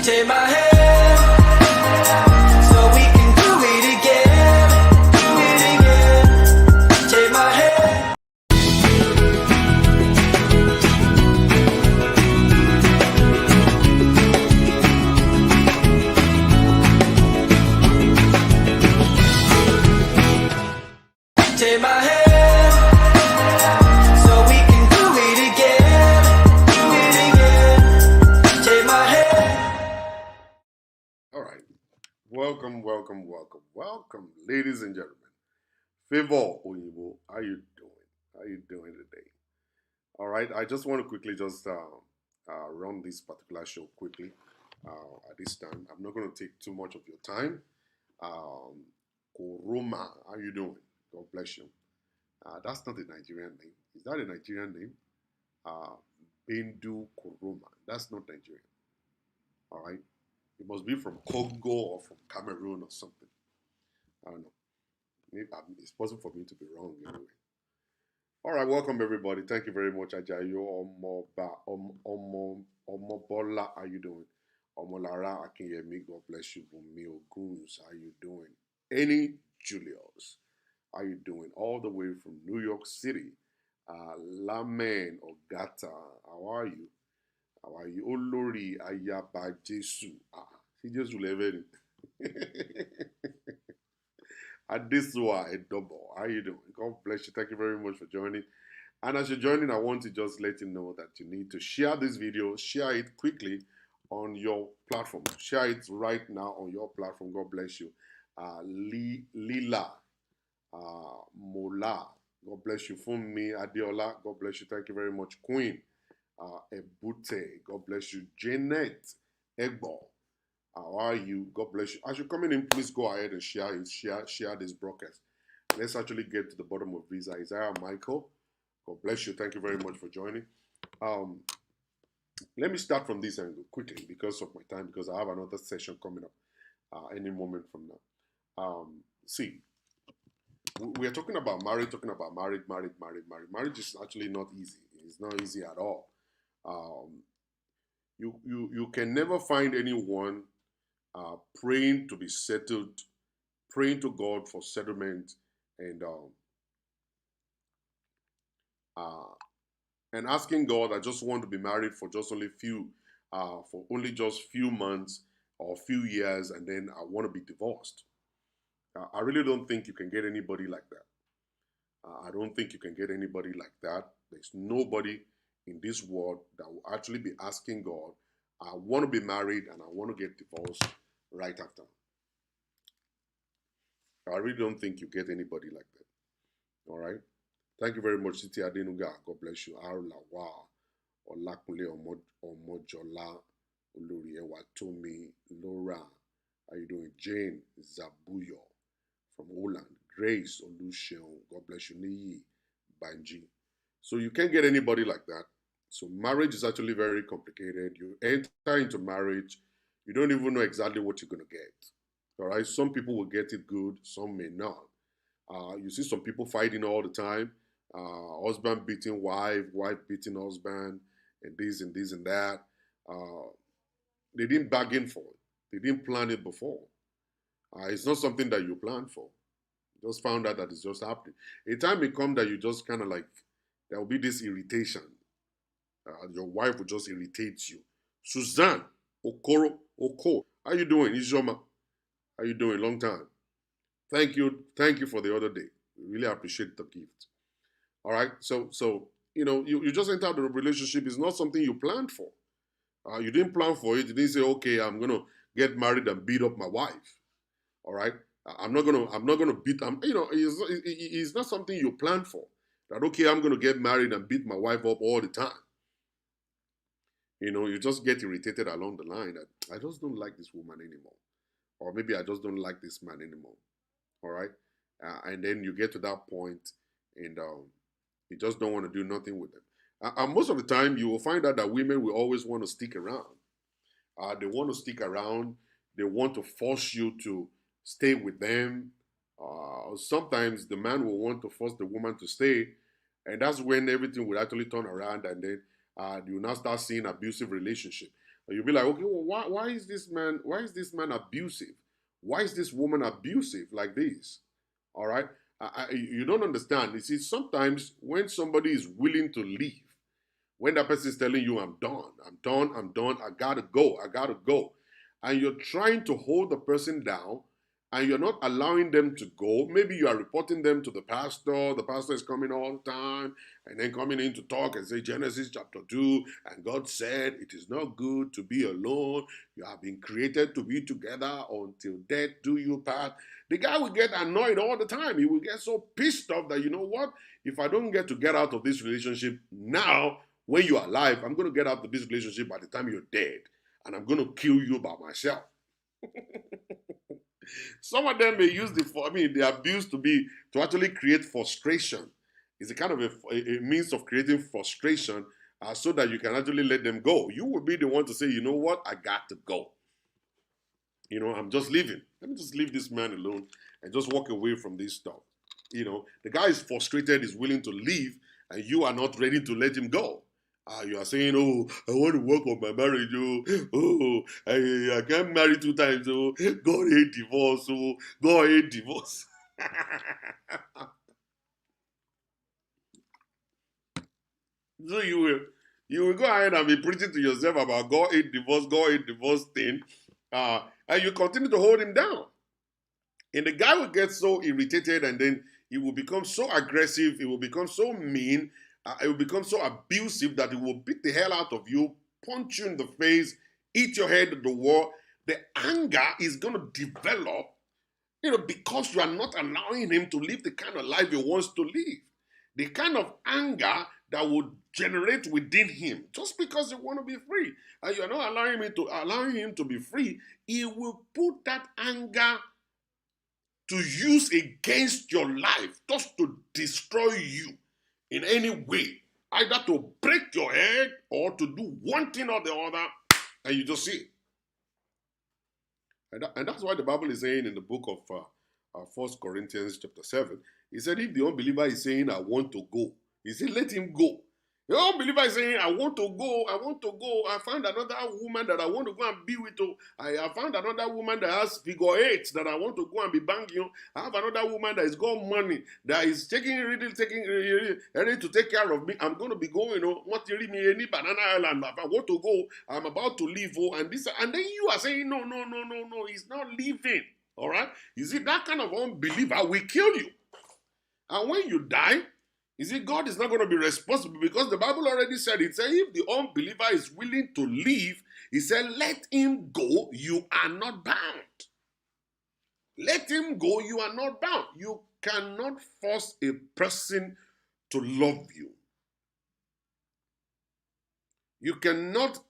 Take my hand, so we can do it again, do it again. Take my hand. Take my hand, so we can do it again, do it again. Take my hand. All right. Welcome, ladies and gentlemen. Favor Oyibo, how you doing? How you doing today? All right. I just want to quickly just run this particular show quickly at this time. I'm not going to take too much of your time. Koroma, how you doing? God bless you. That's not a Nigerian name. Is that a Nigerian name? Bendu Koroma. That's not Nigerian. All right. It must be from Congo or from Cameroon or something. I don't know. It's possible for me to be wrong anyway. All right, welcome everybody. Thank you very much, Ajayo Omobola. How you doing? Omolara Akinyemi, God bless you. Bumi Oguns, how you doing? Any Julius, how you doing? All the way from New York City. Lamen Ogata, how are you? How are you? Olori Ayaba Jesu. He just level. Adesua Edobo. How you doing? God bless you. Thank you very much for joining. And as you're joining, I want to just let you know that you need to share this video. Share it quickly on your platform. Share it right now on your platform. God bless you. Lila Mola. God bless you. Funmi Adeola. God bless you. Thank you very much. Queen Ebute. God bless you. Janet Egbo. How are you? God bless you. As you're coming in, please go ahead and share it. Share this broadcast. Let's actually get to the bottom of this. Isaiah Michael. God bless you. Thank you very much for joining. Let me start from this angle quickly because of my time, because I have another session coming up any moment from now. See, we are talking about marriage, marriage. Marriage is actually not easy. It's not easy at all. You can never find anyone praying to be settled, praying to God for settlement, and asking God, I just want to be married for just only few months or few years, and then I want to be divorced. I really don't think you can get anybody like that. I don't think you can get anybody like that. There's nobody in this world that will actually be asking God, I want to be married and I want to get divorced right after. I really don't think you get anybody like that. All right. Thank you very much, Siti Adenuga. God bless you. Arulawa, Olakunle Omojola, Olori Ewatomi, Laura. How you doing? Jane Zabuyo from Holland. Grace Oluseun. God bless you. Niyi Banji. So you can't get anybody like that. So marriage is actually very complicated. You enter into marriage, you don't even know exactly what you're going to get. All right. Some people will get it good. Some may not. You see some people fighting all the time. Husband beating wife, wife beating husband, and this and this and that. They didn't bargain for it. They didn't plan it before. It's not something that you plan for. You just found out that it's just happening. A time may come that you just kind of like, there will be this irritation. Your wife will just irritate you. Suzanne Oko, how you doing? Ijoma, how you doing? Long time. Thank you for the other day. We really appreciate the gift. All right, so you just entered the relationship. It's not something you planned for. You didn't plan for it. You didn't say, okay, I'm gonna get married and beat up my wife. All right, I'm not gonna beat. It's not something you planned for. That okay, I'm gonna get married and beat my wife up all the time. You just get irritated along the line that I just don't like this woman anymore, or maybe I just don't like this man anymore. All right, and then you get to that point, and you just don't want to do nothing with them. And most of the time, you will find out that women will always want to stick around. They want to stick around. They want to force you to stay with them. Sometimes the man will want to force the woman to stay, and that's when everything will actually turn around, and then you will now start seeing abusive relationship. And you'll be like, okay, well, why is this man abusive? Why is this woman abusive like this? All right. You don't understand. You see, sometimes when somebody is willing to leave, when that person is telling you, I'm done, I gotta go, and you're trying to hold the person down and you're not allowing them to go, maybe you are reporting them to the pastor is coming all the time, and then coming in to talk and say Genesis chapter 2, and God said it is not good to be alone. You have been created to be together until death do you part. The guy will get annoyed all the time. He will get so pissed off that, you know what? If I don't get out of this relationship now, when you are alive, I'm going to get out of this relationship by the time you're dead. And I'm going to kill you by myself. Some of them may use the abuse to actually create frustration. It's a kind of a means of creating frustration so that you can actually let them go. You will be the one to say, you know what, I got to go. I'm just leaving. Let me just leave this man alone and just walk away from this stuff. The guy is frustrated, is willing to leave, and you are not ready to let him go. You are saying, oh, I want to work on my marriage. Oh, I can't marry 2 times. Oh, God hate divorce. Oh, God hate divorce. So you will go ahead and be preaching to yourself about God hate divorce thing, and you continue to hold him down. And the guy will get so irritated, and then he will become so aggressive, he will become so mean, it will become so abusive that he will beat the hell out of you, punch you in the face, eat your head at the wall. The anger is going to develop, because you are not allowing him to live the kind of life he wants to live. The kind of anger that would generate within him, just because you want to be free, and you are not allowing him to be free, he will put that anger to use against your life, just to destroy you in any way, either to break your head or to do one thing or the other, and you just see it. And that's why the Bible is saying in the book of 1 Corinthians chapter 7, he said, if the unbeliever is saying, I want to go, he said, let him go. The unbeliever is saying, I want to go. I found another woman that I want to go and be with. I found another woman that has figure 8 that I want to go and be banging. I have another woman that has got money, that is ready to take care of me. I'm going to be going, any banana island. I want to go. I'm about to leave. And then you are saying, no, he's not leaving. All right? You see, that kind of unbeliever will kill you. And when you die, you see, God is not going to be responsible, because the Bible already said, it said, if the unbeliever is willing to leave, he said, let him go, you are not bound. Let him go, you are not bound. You cannot force a person to love you. You cannot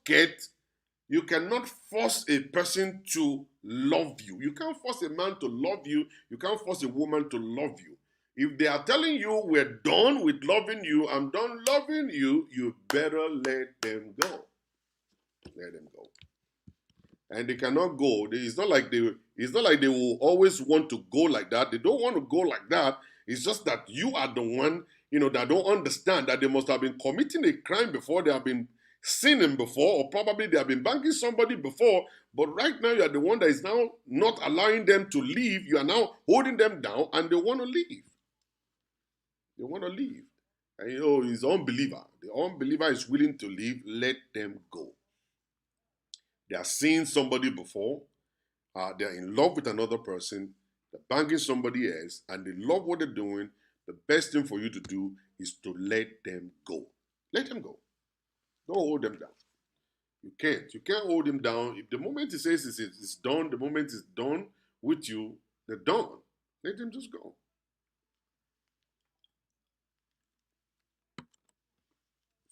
force a person to love you. You can't force a man to love you. You can't force a woman to love you. If they are telling you, we're done with loving you, I'm done loving you, you better let them go. Let them go. And they cannot go. It's not like they will always want to go like that. They don't want to go like that. It's just that you are the one, that don't understand that they must have been committing a crime before, they have been sinning before, or probably they have been banking somebody before, but right now you are the one that is now not allowing them to leave. You are now holding them down, and they want to leave. They want to leave. And he's an unbeliever. The unbeliever is willing to leave. Let them go. They are seeing somebody before. They are in love with another person. They're banging somebody else, and they love what they're doing. The best thing for you to do is to let them go. Let them go. Don't hold them down. You can't. You can't hold them down. If the moment he says it's done, the moment it's done with you, they're done. Let them just go.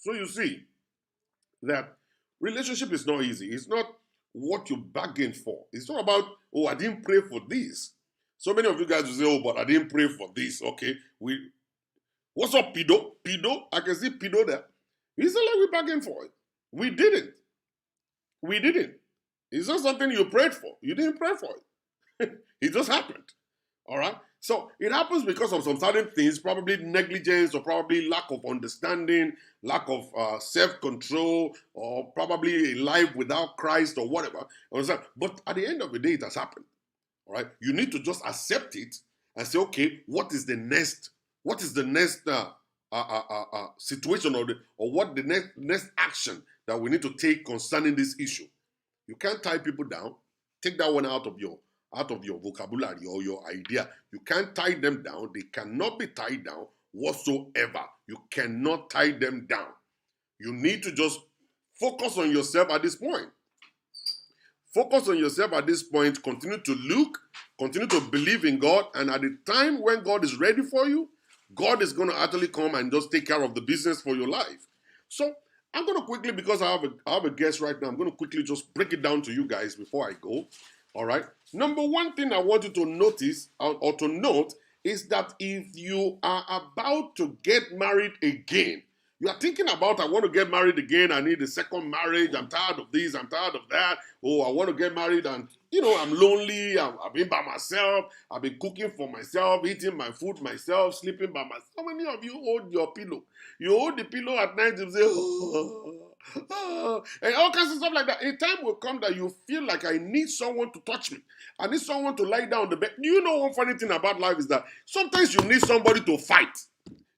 So you see that relationship is not easy. It's not what you bargained for. It's not about, I didn't pray for this. So many of you guys will say, but I didn't pray for this. Okay, what's up, pedo? Pedo? I can see pedo there. It's not like we bargained for it. We didn't. It's not something you prayed for. You didn't pray for it. It just happened. All right? So it happens because of some certain things, probably negligence or probably lack of understanding, lack of self-control, or probably a life without Christ or whatever. Understand? But at the end of the day, it has happened. All right. You need to just accept it and say, okay, what is the next? What is the next situation or what the next action that we need to take concerning this issue? You can't tie people down. Take that one out of your vocabulary or your idea. You can't tie them down. They cannot be tied down whatsoever. You cannot tie them down. You need to just focus on yourself at this point. Focus on yourself at this point. Continue to look, continue to believe in God, and at the time when God is ready for you, God is going to actually come and just take care of the business for your life. So I'm going to quickly, because I have a guest right now, I'm going to quickly just break it down to you guys before I go. All right. Number one thing I want you to notice or to note is that if you are about to get married again, you are thinking about, I want to get married again, I need a second marriage, I'm tired of this, I'm tired of that, oh, I want to get married and, I'm lonely, I've been by myself, I've been cooking for myself, eating my food myself, sleeping by myself. How many of you hold your pillow? You hold the pillow at night and say, and all kinds of stuff like that. A time will come that you feel like I need someone to touch me. I need someone to lie down on the bed. Do you know one funny thing about life is that sometimes you need somebody to fight.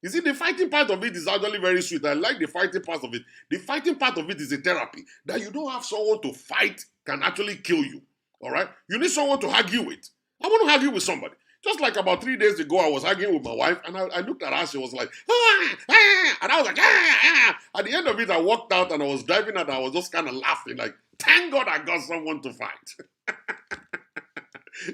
You see, the fighting part of it is actually very sweet. I like the fighting part of it. The fighting part of it is a therapy. That you don't have someone to fight can actually kill you. All right? You need someone to argue with. I want to argue with somebody. Just like about 3 days ago, I was arguing with my wife, and I looked at her, she was like, and I was like, At the end of it, I walked out, and I was driving, and I was just kind of laughing, like, thank God I got someone to fight.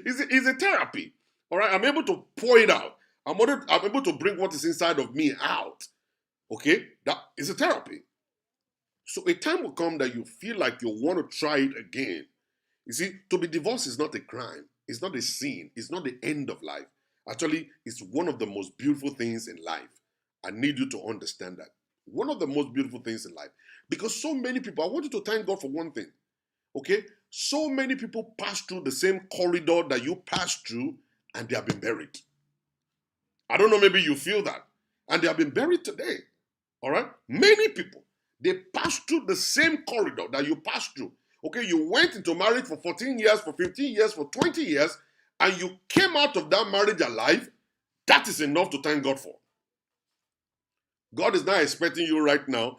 It's a therapy. All right? I'm able to pour it out. I'm able to bring what is inside of me out. Okay? That is a therapy. So a time will come that you feel like you want to try it again. You see, to be divorced is not a crime. It's not a sin. It's not the end of life. Actually, it's one of the most beautiful things in life. I need you to understand that. One of the most beautiful things in life. Because so many people, I want you to thank God for one thing. Okay? So many people pass through the same corridor that you passed through and they have been buried. I don't know, maybe you feel that. And they have been buried today. All right? Many people, they pass through the same corridor that you passed through. Okay, you went into marriage for 14 years, for 15 years, for 20 years, and you came out of that marriage alive. That is enough to thank God for. God is not expecting you right now.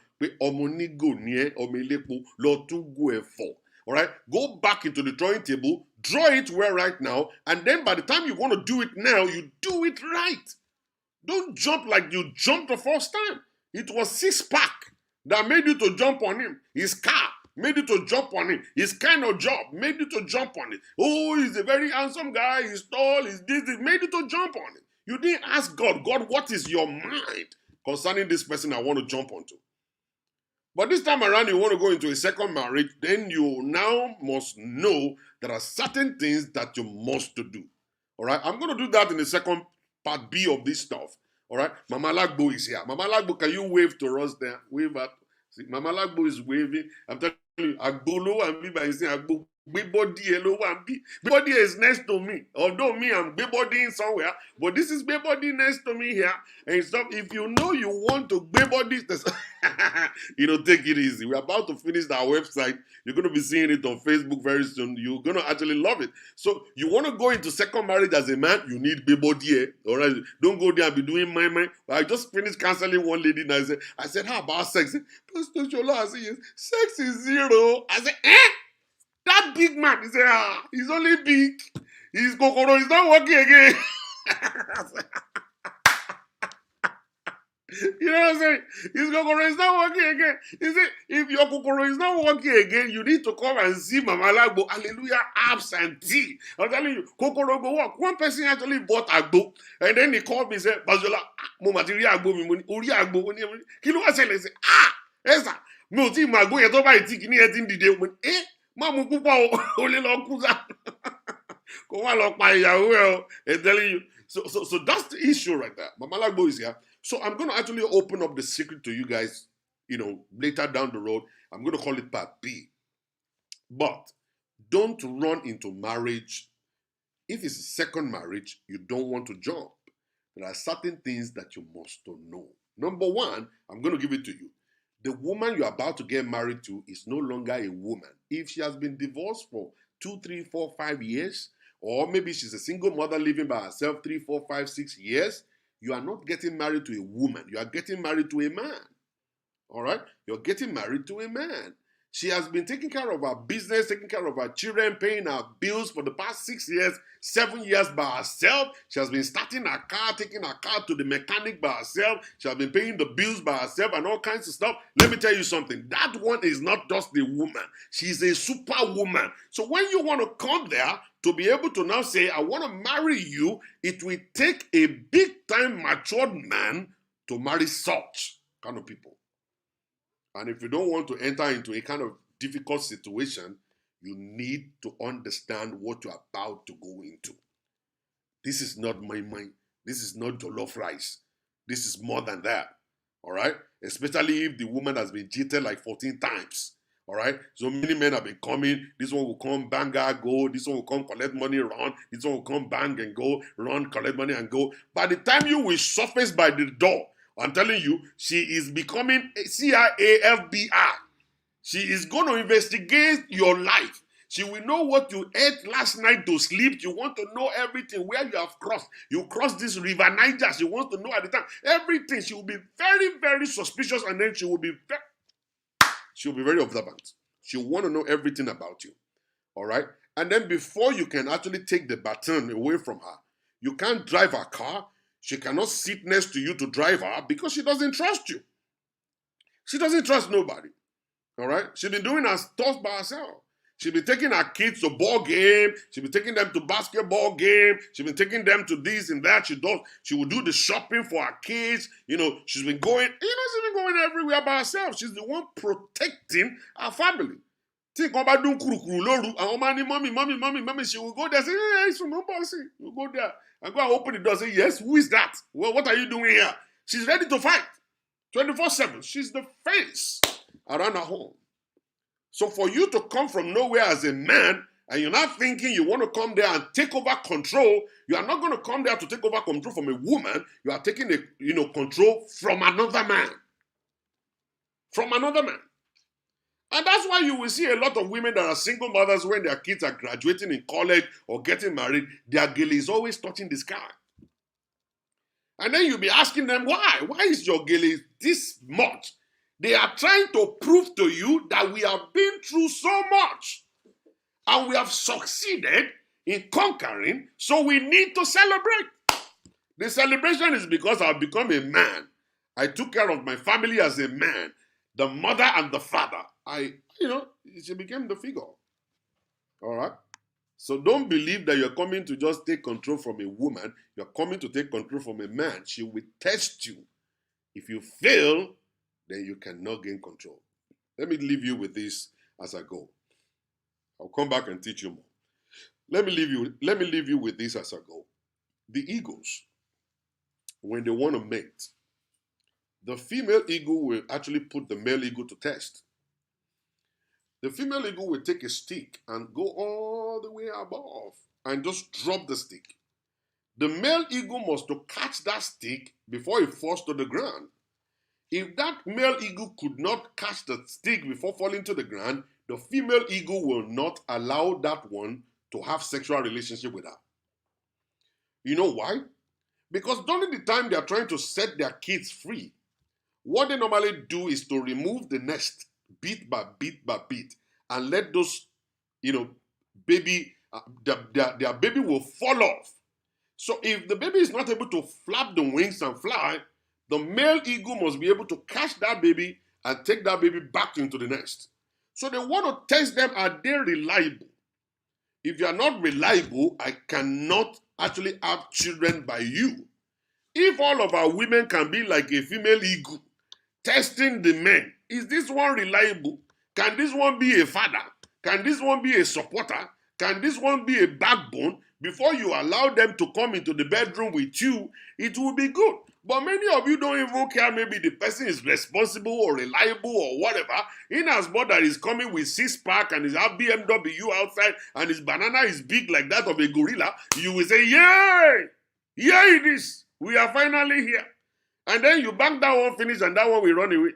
All right, go back into the drawing table, draw it well right now, and then by the time you want to do it now, you do it right. Don't jump like you jumped the first time. It was six-pack that made you to jump on him. His car made you to jump on him. His kind of job made you to jump on it. Oh, he's a very handsome guy. He's tall. He's this. It made you to jump on it. You didn't ask God, what is your mind concerning this person I want to jump onto? But this time around, you want to go into a second marriage, then you now must know there are certain things that you must do. All right? I'm going to do that in the second part B of this stuff. All right? Mama Lagbo is here. Mama Lagbo, can you wave to us there? Wave at. See, Mama Lagbo is waving. I'm telling you, Agbolo and me by saying Agbo. Bebody is next to me. Although me, I'm Bebody somewhere, but this is Bebody next to me here. And stuff. If you know you want to Bebody, take it easy. We're about to finish our website. You're going to be seeing it on Facebook very soon. You're going to actually love it. So you want to go into second marriage as a man, you need Bebody. All right, don't go there and be doing my. I just finished counseling one lady, and I said, how about sex? Pastor Chola, I said, yes. Sex is zero. I said, that big man, he said, he's only big. His kokoro is not working again. You know what I'm saying? His kokoro is not working again. He said, if your kokoro is not working again, you need to come and see Mama Lagbo. Hallelujah, apps and tea. I'm telling you, kokoro go work. One person actually bought Agbo. And then he called me and said, Bajola, mo matiri Agbo mi money. Uri Agbo. Kilo wa ṣẹlẹ̀ sí. Esa, mi ò tí ì máa gbó yẹn tó báyìí tí kìíní yẹn ti ń dìde. Mamu púpọ̀ o lè lọ kú sá kó wá lọ pa ìyàwó ẹ o. I'm telling you. So that's the issue right there. Mama Lagbo is here. So I'm going to actually open up the secret to you guys, later down the road. I'm going to call it part B. But don't run into marriage If it's a second marriage, you don't want to jump. There are certain things that you must know. Number one, I'm going to give it to you. The woman you're about to get married to is no longer a woman. If she has been divorced for 2, 3, 4, 5 years, or maybe she's a single mother living by herself 3, 4, 5, 6 years, you are not getting married to a woman. You are getting married to a man. All right? You're getting married to a man. She has been taking care of her business, taking care of her children, paying her bills for the past 6 years, 7 years by herself. She has been starting her car, taking her car to the mechanic by herself. She has been paying the bills by herself and all kinds of stuff. Let me tell you something. That one is not just a woman. She's a superwoman. So when you want to come there to be able to now say, I want to marry you, it will take a big-time matured man to marry such kind of people. And if you don't want to enter into a kind of difficult situation, you need to understand what you're about to go into. This is not my mind. This is not jollof rice. This is more than that. All right? Especially if the woman has been cheated like 14 times. All right? So many men have been coming. This one will come, bang, go. This one will come, collect money, run. This one will come, bang and go, run, collect money and go. By the time you will surface by the door, I'm telling you, she is becoming a CIA, FBI. She is going to investigate your life. She will know what you ate last night to sleep. You want to know everything, where you have crossed. You crossed this river Niger. She wants to know at the time. Everything. She will be very, very suspicious, and then she will be very observant. She will want to know everything about you. All right? And then before you can actually take the baton away from her, you can't drive her car. She cannot sit next to you to drive her because she doesn't trust you. She doesn't trust nobody. All right? She's been doing her stuff by herself. She's been taking her kids to ball game. She's been taking them to basketball game. She's been taking them to this and that. She will do the shopping for her kids. She's been going, she's been going everywhere by herself. She's the one protecting her family. Mommy, she will go there and say, hey, it's from Bossy. We'll go there and go and open the door and say, yes, who is that? Well, what are you doing here? She's ready to fight 24/7. She's the face around her home. So for you to come from nowhere as a man and you're not thinking you want to come there and take over control, you are not going to come there to take over control from a woman. You are taking control from another man. From another man. And that's why you will see a lot of women that are single mothers when their kids are graduating in college or getting married, their gilly is always touching the sky. And then you'll be asking them, why? Why is your gilly this much? They are trying to prove to you that we have been through so much and we have succeeded in conquering, so we need to celebrate. The celebration is because I've become a man. I took care of my family as a man, the mother and the father. She became the figure. All right? So don't believe that you're coming to just take control from a woman. You're coming to take control from a man. She will test you. If you fail, then you cannot gain control. Let me leave you with this as I go. I'll come back and teach you more. Let me leave you with this as I go. The eagles, when they want to mate, the female eagle will actually put the male eagle to test. The female eagle will take a stick and go all the way above and just drop the stick. The male eagle must to catch that stick before it falls to the ground. If that male eagle could not catch the stick before falling to the ground, the female eagle will not allow that one to have sexual relationship with her. You know why? Because during the time they are trying to set their kids free, what they normally do is to remove the nest bit by bit by bit and let those, baby, their baby will fall off. So if the baby is not able to flap the wings and fly, the male eagle must be able to catch that baby and take that baby back into the nest. So they want to test them, are they reliable? If you are not reliable, I cannot actually have children by you. If all of our women can be like a female eagle, testing the men, is this one reliable? Can this one be a father? Can this one be a supporter? Can this one be a backbone? Before you allow them to come into the bedroom with you, it will be good. But many of you don't even care. Maybe the person is responsible or reliable or whatever. In as much that he's coming with six-pack and his BMW outside and his banana is big like that of a gorilla, you will say, yay! Here it is. We are finally here. And then you bang that one finish and that one will run away.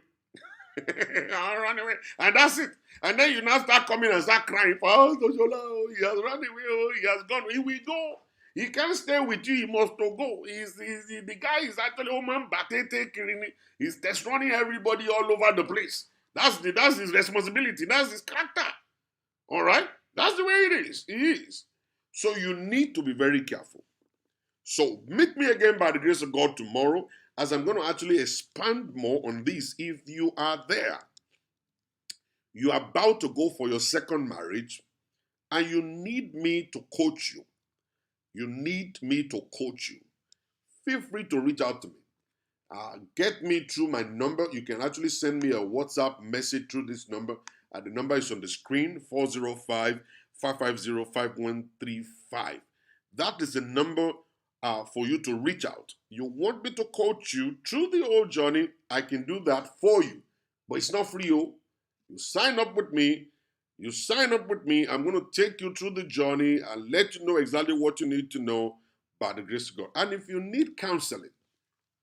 I'll run away. And that's it. And then you now start coming and start crying for, oh, he has run away, oh, he has gone. He will go. He can't stay with you. He must to go. The guy is actually Oman Batete Kirini. He's test running everybody all over the place. That's his responsibility. That's his character. All right? That's the way it is. He is. So you need to be very careful. So meet me again by the grace of God tomorrow as I'm going to actually expand more on this. If you are there, you are about to go for your second marriage and you need me to coach you. You need me to coach you. Feel free to reach out to me. Get me through my number. You can actually send me a WhatsApp message through this number. The number is on the screen, 405-550-5135. That is the number for you to reach out. You want me to coach you through the whole journey, I can do that for you. But it's not free. You sign up with me. I'm going to take you through the journey and let you know exactly what you need to know by the grace of God. And if you need counseling,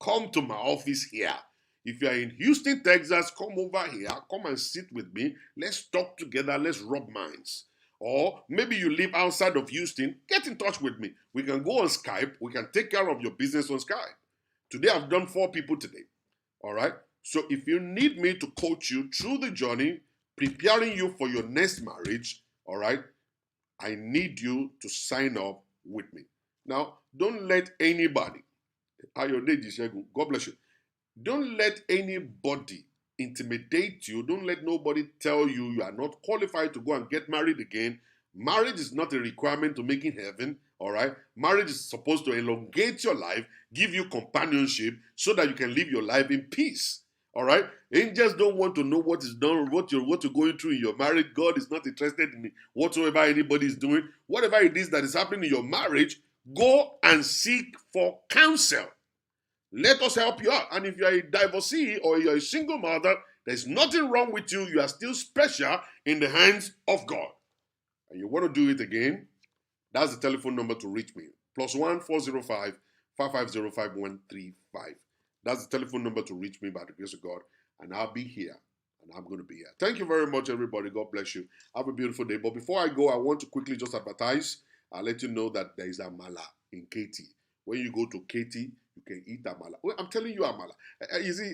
come to my office here. If you are in Houston, Texas, come over here. Come and sit with me. Let's talk together. Let's rub minds. Or maybe you live outside of Houston. Get in touch with me. We can go on Skype. We can take care of your business on Skype. Today, I've done 4 people today. All right? So if you need me to coach you through the journey, preparing you for your next marriage, all right, I need you to sign up with me. Now, don't let anybody, God bless you. Don't let anybody intimidate you. Don't let nobody tell you you are not qualified to go and get married again. Marriage is not a requirement to making heaven, all right? Marriage is supposed to elongate your life, give you companionship so that you can live your life in peace. All right, angels don't want to know what is done, what you're going through in your marriage. God is not interested in whatsoever anybody is doing. Whatever it is that is happening in your marriage, go and seek for counsel. Let us help you out. And if you are a divorcee or you're a single mother, there's nothing wrong with you. You are still special in the hands of God. And you want to do it again? That's the telephone number to reach me. +1 405 550 5135. That's the telephone number to reach me by the grace of God. And I'll be here. And I'm going to be here. Thank you very much, everybody. God bless you. Have a beautiful day. But before I go, I want to quickly just advertise. I'll let you know that there is amala in KT. When you go to KT, you can eat amala. Well, I'm telling you amala. You see,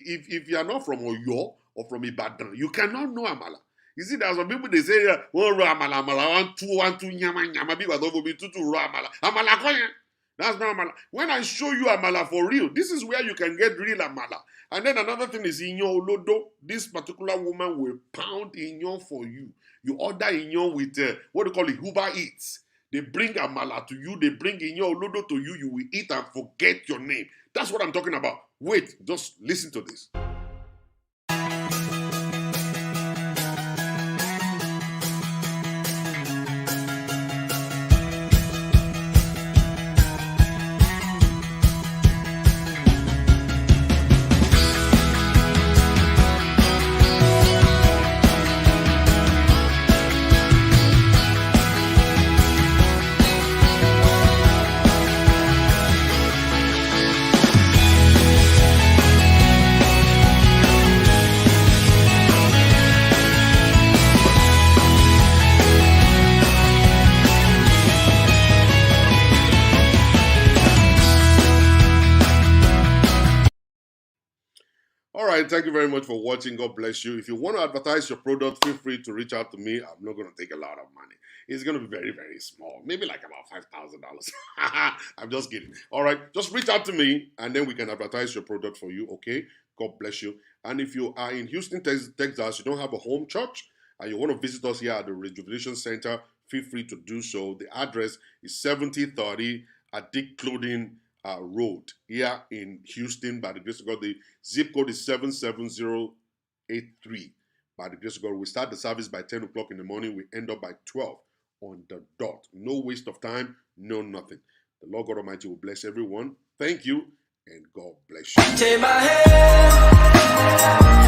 if you are not from Oyo or from Ibadan, you cannot know amala. You see, there are some people, they say, one raw amala, amala, one, two, nyama, nyama, because over be two raw amala. Amala, koyen. That's not amala. When I show you amala for real, this is where you can get real amala. And then another thing is inyo olodo. This particular woman will pound inyo for you. You order inyo with, what do you call it, Uber Eats. They bring amala to you. They bring inyo olodo to you. You will eat and forget your name. That's what I'm talking about. Wait, just listen to this. All right, thank you very much for watching. God bless you. If you want to advertise your product, feel free to reach out to me. I'm not going to take a lot of money. It's going to be very, very small. Maybe like about $5,000. I'm just kidding. All right, just reach out to me and then we can advertise your product for you, okay? God bless you. And if you are in Houston, Texas, you don't have a home church, and you want to visit us here at the Rejuvenation Center, feel free to do so. The address is 7030 Dick Clothing Road here in Houston. By the grace of God, the zip code is 77083. By the grace of God, we start the service by 10 o'clock in the morning. We end up by 12 on the dot. No waste of time, no nothing. The Lord God Almighty will bless everyone. Thank you and God bless you. Take my hand.